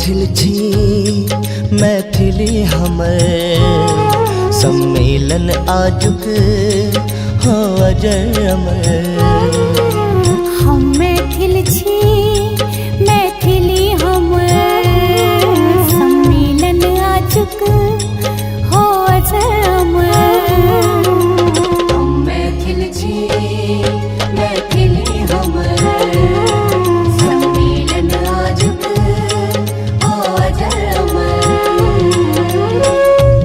मैथिल छी मैथिली हमर सम्मेलन आजुक हो अजर अमर। हम मैथिल छी मैथिली हमर सम्मेलन आजुक हो अजर अमर। हम मैथिल छी मैथिली हमर सम्मेलन आजुक हो अजर अमर।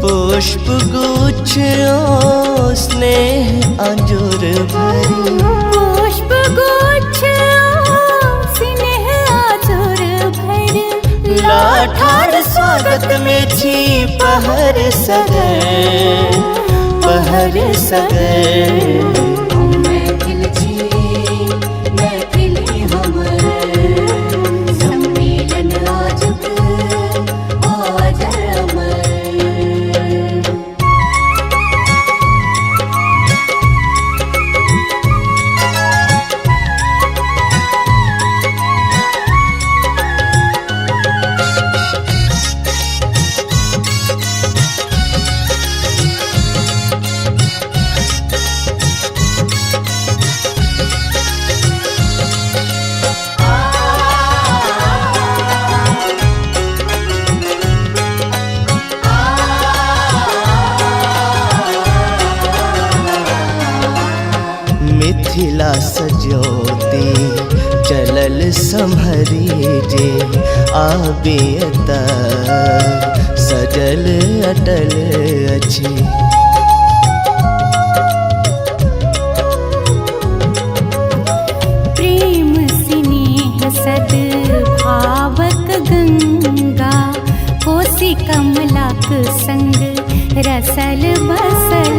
पुष्प गुच्छ ओ स्नेह अंजुर भरी पुष्प गुच्छ ओ स्नेह अंजुर भरी लाठार स्वागत में छी पहर सगर पहर सगर। हम मैथिल छी मैथिली हमर सम्मेलन आजुक हो अजर अमर। मिथिला सजोती चलल सम्हरी जे आबियता सजल अटल अछि। प्रेम स्नेह सद्भावक गंगा कोसि कमलक संग रसल बसल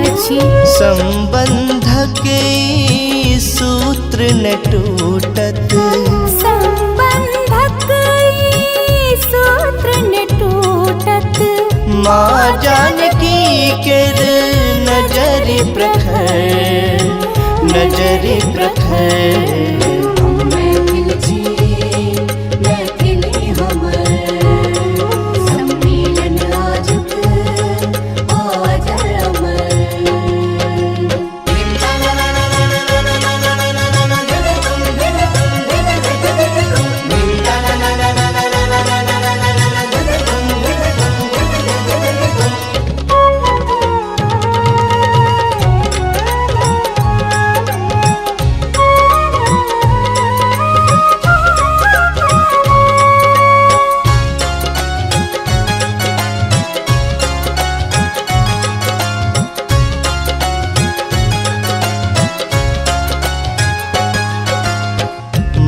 अछि। संबंधक ई सूत्र न टूटत संबंधक ई सूत्र न टूटत। माँ जानकी केर नजरि प्रखर नजरि प्रखर। हम मैथिल छी मैथिली हमर सम्मेलन आजुक हो अजर अमर।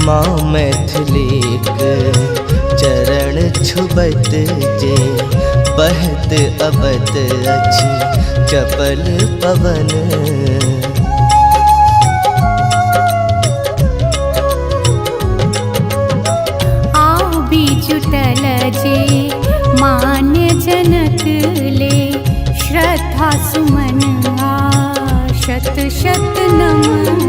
माँ मैथिलीक चरण छुबैत जे बहत अबत अछि चपल पवन। आबि जुटल जे मान्य जनक ले श्रद्धा सुमन शत शत नमन।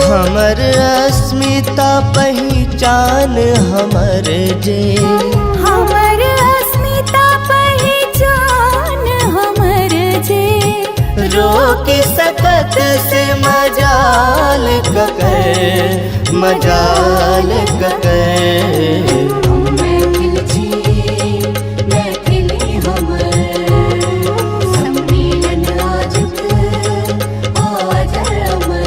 हमर अस्मिता पहचान हमर जे हमर अस्मिता पहचान हमर जे रोक सकत से मजाल ककर मजाल ककर। हम मैथिल छी मैथिली हमर सम्मेलन आजुक हो अजर अमर।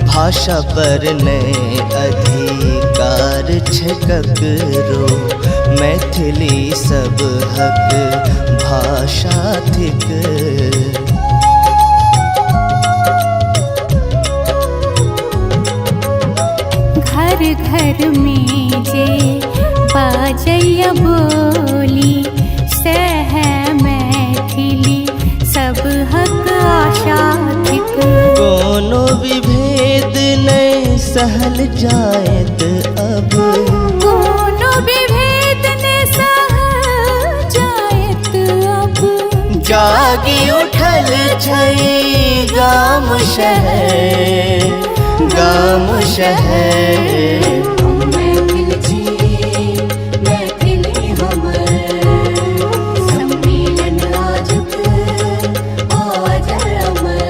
भाषा पर ने अधिकार छै ककरो मैथिली सब हक भाषा थिक। कहल जायत अब कोनो विभेद ने सह जायत अब जागी उठल छै गाम शहर गाम शहर महफिल छी महफिली हमर सम्मेलन आजुक अजर अमर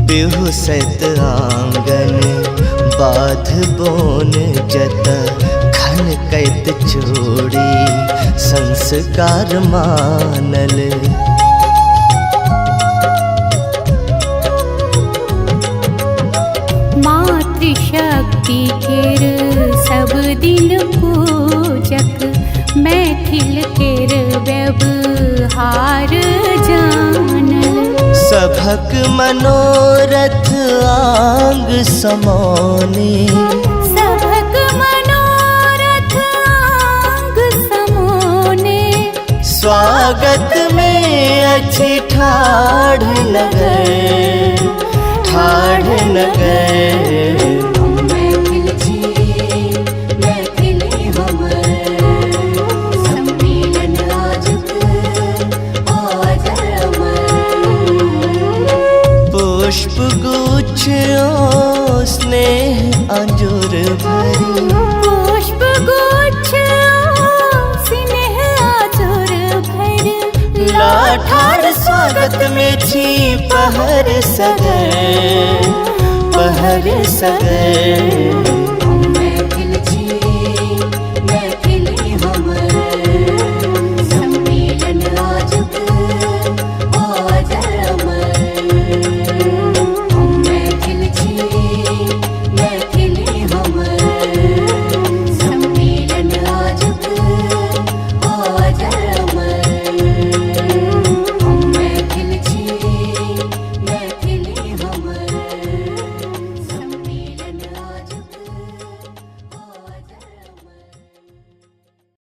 बेहुसत आंगन बाध बोन जत खन कैत छोड़ी संस्कार मानल मातृशक्ति केर सब दिन पूजक मैथिल केर व्यवहार जानल सभक मनोरथ आंग समौनी सभक मनोरथ आंग समोने स्वागत में अच्छी ठाढ़ नगर ठाढ़ नगर महफिल छी महफिली हमर सम्मेलन आजुक अजर अमर पुष्प गुच्छ ओ स्नेह अंजुर भरी पुष्प गुच्छ स्नेह आजुर भर लाठार स्वागत में छी पहर सगर